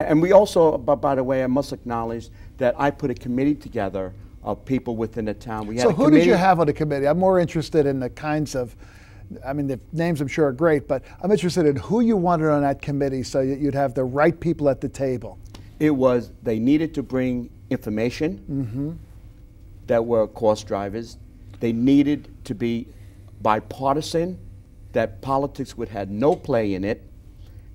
And we also, by the way, I must acknowledge that I put a committee together of people within the town. We had so who did you have on the committee? I'm more interested in the kinds of, I mean, the names I'm sure are great, but I'm interested in who you wanted on that committee so you'd have the right people at the table. It was, they needed to bring information that were cost drivers. They needed to be bipartisan, that politics would have no play in it,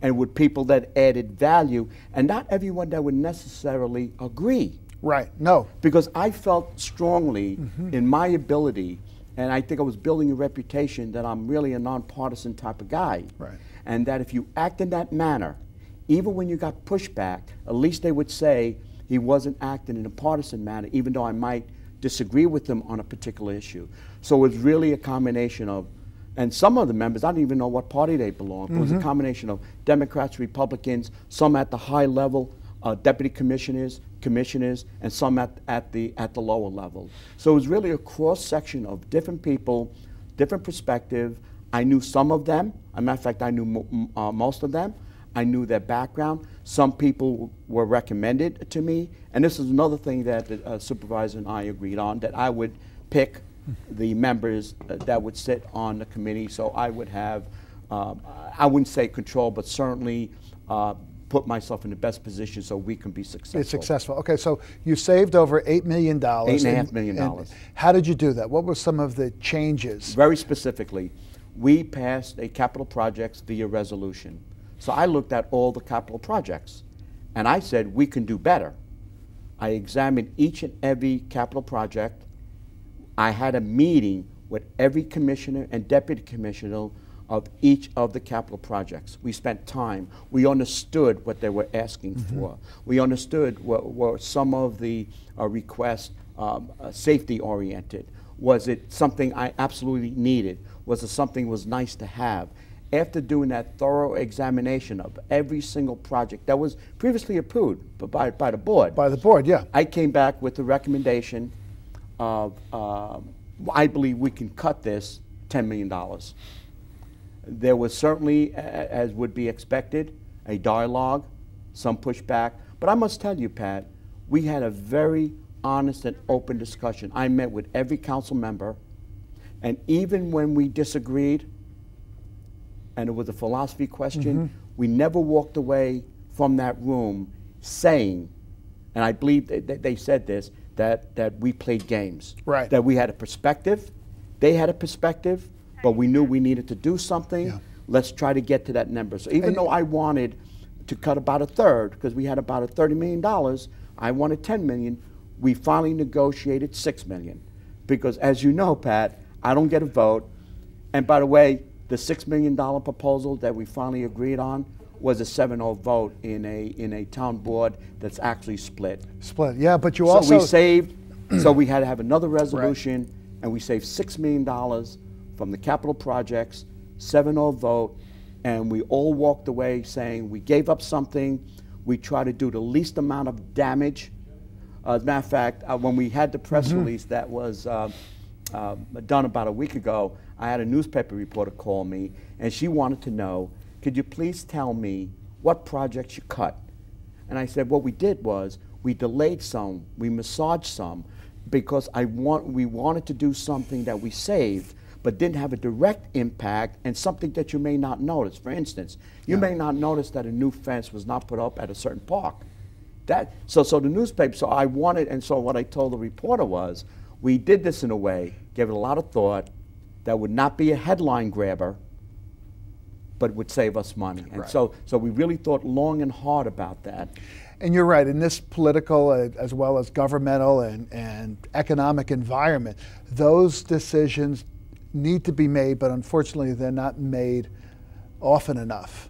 and with people that added value, and not everyone that would necessarily agree. Right, no. Because I felt strongly in my ability, and I think I was building a reputation that I'm really a nonpartisan type of guy. Right. And that if you act in that manner, even when you got pushback, at least they would say he wasn't acting in a partisan manner, even though I might disagree with them on a particular issue. So it was really a combination of, and some of the members, I don't even know what party they belonged. It was a combination of Democrats, Republicans, some at the high level, deputy commissioners, and some at the lower level. So it was really a cross section of different people, different perspective. I knew some of them. As a matter of fact, I knew most of them. I knew their background. Some people were recommended to me, and this is another thing that the supervisor and I agreed on, that I would pick the members that would sit on the committee, so I would have, I wouldn't say control, but certainly put myself in the best position so we can be successful. It's successful. Okay, so you saved over $8 million. $8.5 million. How did you do that? What were some of the changes? Very specifically, we passed a capital projects via resolution. So I looked at all the capital projects, and I said, we can do better. I examined each and every capital project. I had a meeting with every commissioner and deputy commissioner of each of the capital projects. We spent time. We understood what they were asking for. We understood what were some of the requests safety oriented. Was it something I absolutely needed? Was it something was nice to have? After doing that thorough examination of every single project that was previously approved by the board. By the board, yeah. I came back with the recommendation of, I believe we can cut this $10 million. There was certainly, as would be expected, a dialogue, some pushback. But I must tell you, Pat, we had a very honest and open discussion. I met with every council member, and even when we disagreed, and it was a philosophy question, we never walked away from that room saying, and I believe they said this, that we played games. Right. That we had a perspective, they had a perspective, but we knew we needed to do something. Yeah. Let's try to get to that number. So even though I wanted to cut about a third, because we had about $30 million, I wanted $10 million, we finally negotiated $6 million. Because as you know, Pat, I don't get a vote. And by the way, the $6 million proposal that we finally agreed on was a 7-0 vote in a town board that's actually split. Split, yeah, but you also... So we saved, so we had to have another resolution, and we saved $6 million from the capital projects, 7-0 vote, and we all walked away saying we gave up something, we tried to do the least amount of damage. As a matter of fact, when we had the press release that was done about a week ago, I had a newspaper reporter call me, and she wanted to know, could you please tell me what projects you cut? And I said, what we did was we delayed some, we massaged some, because we wanted to do something that we saved, but didn't have a direct impact, and something that you may not notice. For instance, you may not notice that a new fence was not put up at a certain park. So the newspaper, so I wanted, and so what I told the reporter was, we did this in a way, gave it a lot of thought, that would not be a headline grabber, but would save us money. And so we really thought long and hard about that. And you're right, in this political as well as governmental and economic environment, those decisions need to be made, but unfortunately they're not made often enough.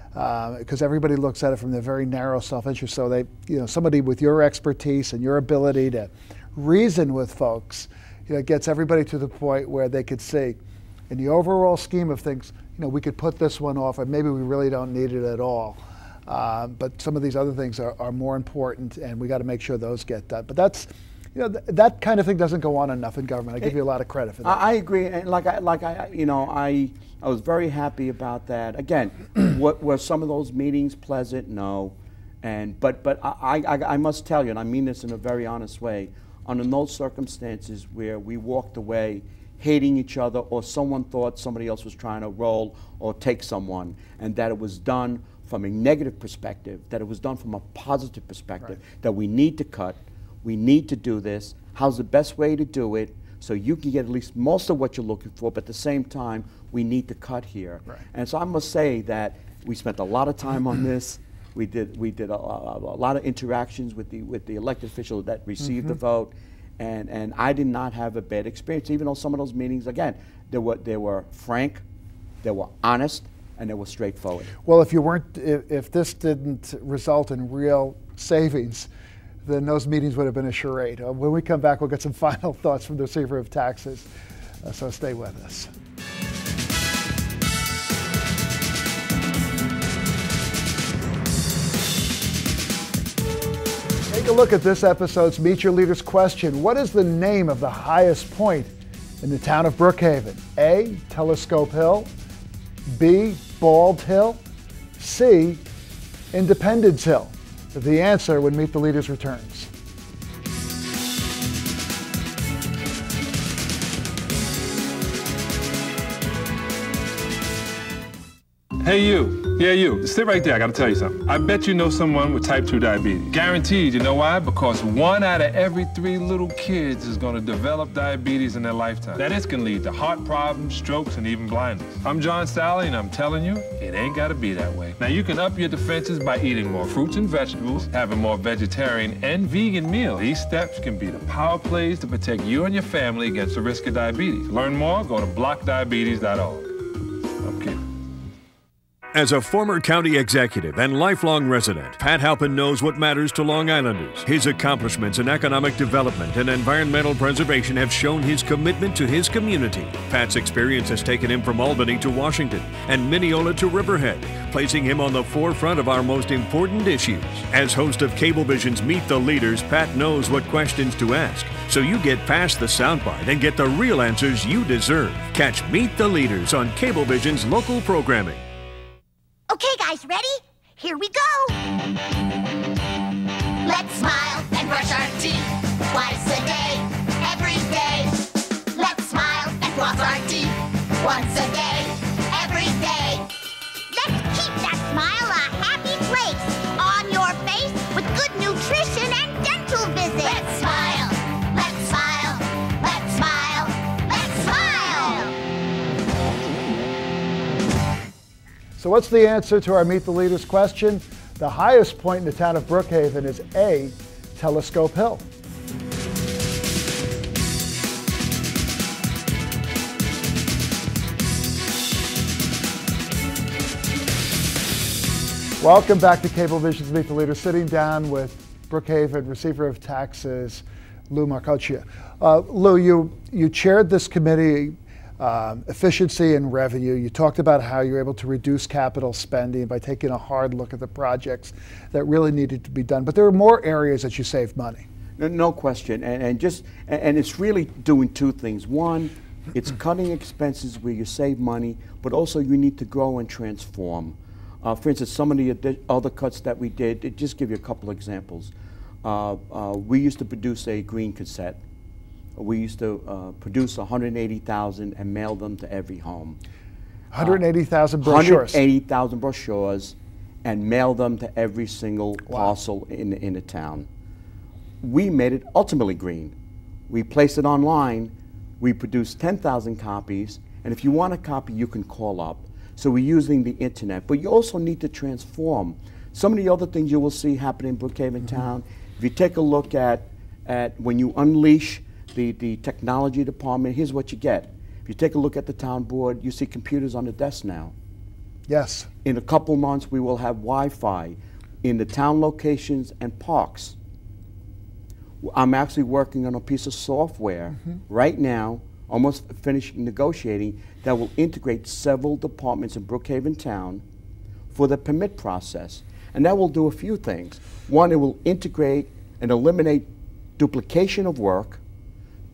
Because everybody looks at it from their very narrow self-interest. So they, somebody with your expertise and your ability to reason with folks, gets everybody to the point where they could see, in the overall scheme of things, we could put this one off, or maybe we really don't need it at all. But some of these other things are more important, and we got to make sure those get done. But that's, that kind of thing doesn't go on enough in government. I give you a lot of credit for that. I agree, and I was very happy about that. Again, were some of those meetings pleasant? No. But I must tell you, and I mean this in a very honest way, under no circumstances where we walked away hating each other or someone thought somebody else was trying to roll or take someone, and that it was done from a negative perspective, that it was done from a positive perspective, that we need to cut, we need to do this, how's the best way to do it, so you can get at least most of what you're looking for, but at the same time, we need to cut here. And so I must say that we spent a lot of time on this. We did a lot of interactions with the elected official that received the vote, and I did not have a bad experience, even though some of those meetings, again, they were frank, they were honest, and they were straightforward. Well, if this didn't result in real savings, then those meetings would have been a charade. When we come back, we'll get some final thoughts from the Receiver of Taxes. So stay with us. Take a look at this episode's Meet Your Leaders question. What is the name of the highest point in the town of Brookhaven? A, Telescope Hill, B, Bald Hill, C, Independence Hill? The answer when Meet the Leaders returns. Hey you, yeah you, sit right there, I gotta tell you something. I bet you know someone with type 2 diabetes. Guaranteed, you know why? Because 1 out of every 3 little kids is gonna develop diabetes in their lifetime. That can lead to heart problems, strokes, and even blindness. I'm John Sally, and I'm telling you, it ain't gotta be that way. Now you can up your defenses by eating more fruits and vegetables, having more vegetarian and vegan meals. These steps can be the power plays to protect you and your family against the risk of diabetes. Learn more, go to blockdiabetes.org. Okay. As a former county executive and lifelong resident, Pat Halpin knows what matters to Long Islanders. His accomplishments in economic development and environmental preservation have shown his commitment to his community. Pat's experience has taken him from Albany to Washington and Mineola to Riverhead, placing him on the forefront of our most important issues. As host of Cablevision's Meet the Leaders, Pat knows what questions to ask, so you get past the soundbite and get the real answers you deserve. Catch Meet the Leaders on Cablevision's local programming. Okay, guys, ready? Here we go. Let's smile and brush our teeth twice a day, every day. Let's smile and floss our teeth once a day, every day. Let's keep that smile a happy place on your face with good nutrition and dental visits. Let's smile. Let's smile. Let's smile. Let's smile. So what's the answer to our Meet the Leaders question? The highest point in the town of Brookhaven is A, Telescope Hill. Welcome back to Cablevision's Meet the Leaders. Sitting down with Brookhaven Receiver of Taxes, Lou Marcoccia. Lou, you chaired this committee, efficiency and revenue. You talked about how you're able to reduce capital spending by taking a hard look at the projects that really needed to be done. But there are more areas that you saved money. No question, and it's really doing two things. One, it's cutting expenses where you save money, but also you need to grow and transform. For instance, some of the other cuts that we did, just give you a couple examples. We used to produce a green cassette. We used to produce 180,000 and mail them to every home. 180,000 brochures. 180,000 brochures, and mail them to every single parcel in the town. We made it ultimately green. We placed it online. We produced 10,000 copies, and if you want a copy, you can call up. So we're using the internet, but you also need to transform. Some of the other things you will see happening in Brookhaven Town, if you take a look at when you unleash the technology department, here's what you get. If you take a look at the town board, you see computers on the desk now. Yes. In a couple months, we will have Wi-Fi in the town locations and parks. I'm actually working on a piece of software right now, almost finished negotiating, that will integrate several departments in Brookhaven Town for the permit process. And that will do a few things. One, it will integrate and eliminate duplication of work.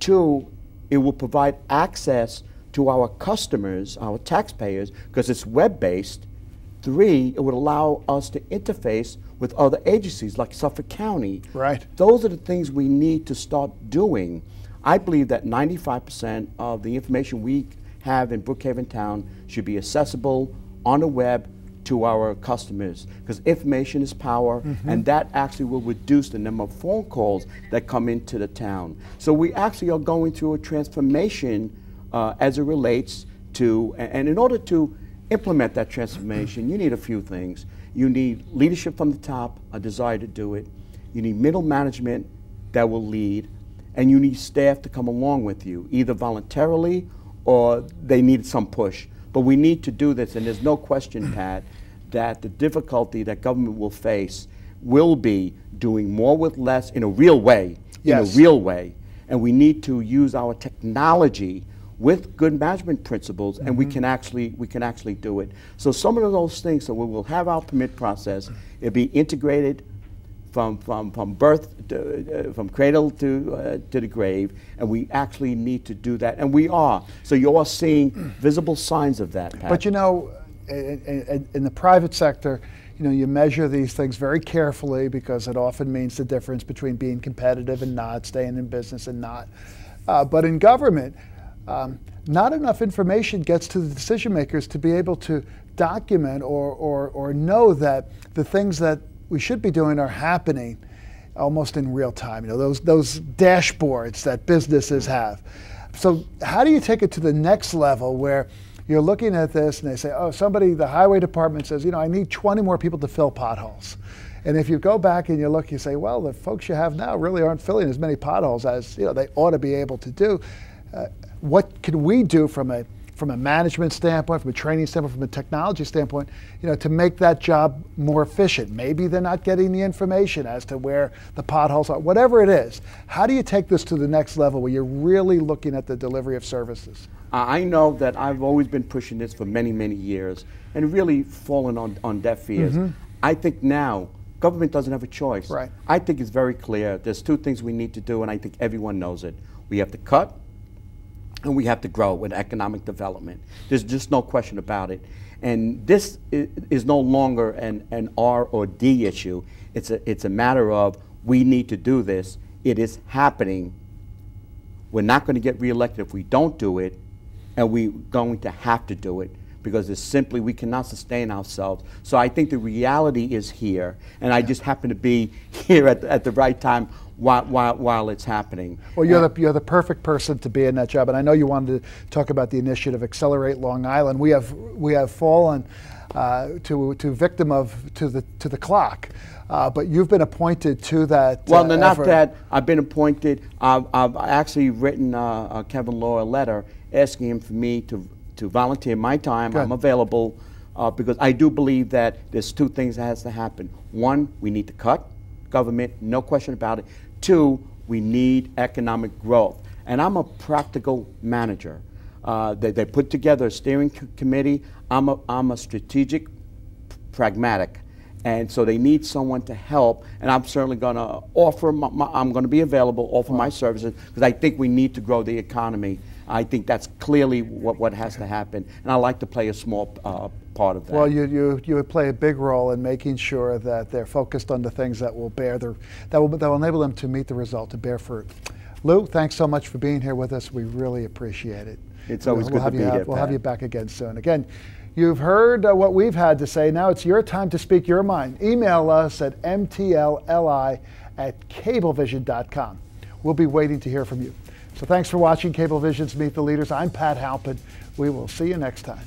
Two, it will provide access to our customers, our taxpayers, because it's web-based. Three, it would allow us to interface with other agencies like Suffolk County. Right. Those are the things we need to start doing. I believe that 95% of the information we have in Brookhaven Town should be accessible on the web to our customers, because information is power, and that actually will reduce the number of phone calls that come into the town. So we actually are going through a transformation as it relates to, and in order to implement that transformation, you need a few things. You need leadership from the top, a desire to do it. You need middle management that will lead, and you need staff to come along with you, either voluntarily or they need some push. But we need to do this, and there's no question, Pat, that the difficulty that government will face will be doing more with less in a real way, Yes. in a real way. And we need to use our technology with good management principles, and we can actually do it. So some of those things, so we will have our permit process. It'll be integrated from birth, from cradle to the grave, and we actually need to do that, and we are. So you are seeing visible signs of that, Pat. But you know, in the private sector, you know, you measure these things very carefully because it often means the difference between being competitive and not, staying in business and not. But in government, not enough information gets to the decision makers to be able to document or know that the things that we should be doing are happening almost in real time. You know, those dashboards that businesses have. So how do you take it to the next level where you're looking at this and they say, oh, the highway department says, you know, I need 20 more people to fill potholes. And if you go back and you look, you say, well, the folks you have now really aren't filling as many potholes as, you know, they ought to be able to do. What can we do from a management standpoint, from a training standpoint, from a technology standpoint, you know, to make that job more efficient? Maybe they're not getting the information as to where the potholes are, whatever it is. How do you take this to the next level where you're really looking at the delivery of services? I know that I've always been pushing this for many, many years and really fallen on deaf ears. I think now government doesn't have a choice. Right. I think it's very clear. There's two things we need to do, and I think everyone knows it. We have to cut, and we have to grow with economic development. There's just no question about it. And this is no longer an R or D issue. It's a matter of we need to do this. It is happening. We're not going to get reelected if we don't do it, and we're going to have to do it because it's simply we cannot sustain ourselves. So I think the reality is here, and I just happen to be here at the right time while it's happening. Well, you're the perfect person to be in that job, and I know you wanted to talk about the initiative Accelerate Long Island. We have fallen to the clock, but you've been appointed to that. Well, no, not effort. that. I've been appointed. I've actually written Kevin Law a letter asking him for me to volunteer my time. Good. I'm available because I do believe that there's two things that has to happen. One, we need to cut government, no question about it. Two, we need economic growth. And I'm a practical manager. They put together a steering committee. I'm a strategic, pragmatic. And so they need someone to help, and I'm certainly going to offer, I'm going to be available, offer my services, because I think we need to grow the economy. I think that's clearly what has to happen, and I like to play a small part of that. Well, you would play a big role in making sure that they're focused on the things that will that will enable them to meet the result, to bear fruit. Lou, thanks so much for being here with us. We really appreciate it. It's always good to be here, We'll Pat. have you back again soon. Again, you've heard what we've had to say. Now it's your time to speak your mind. Email us at mtli@cablevision.com. We'll be waiting to hear from you. So thanks for watching Cablevision's Meet the Leaders. I'm Pat Halpin. We will see you next time.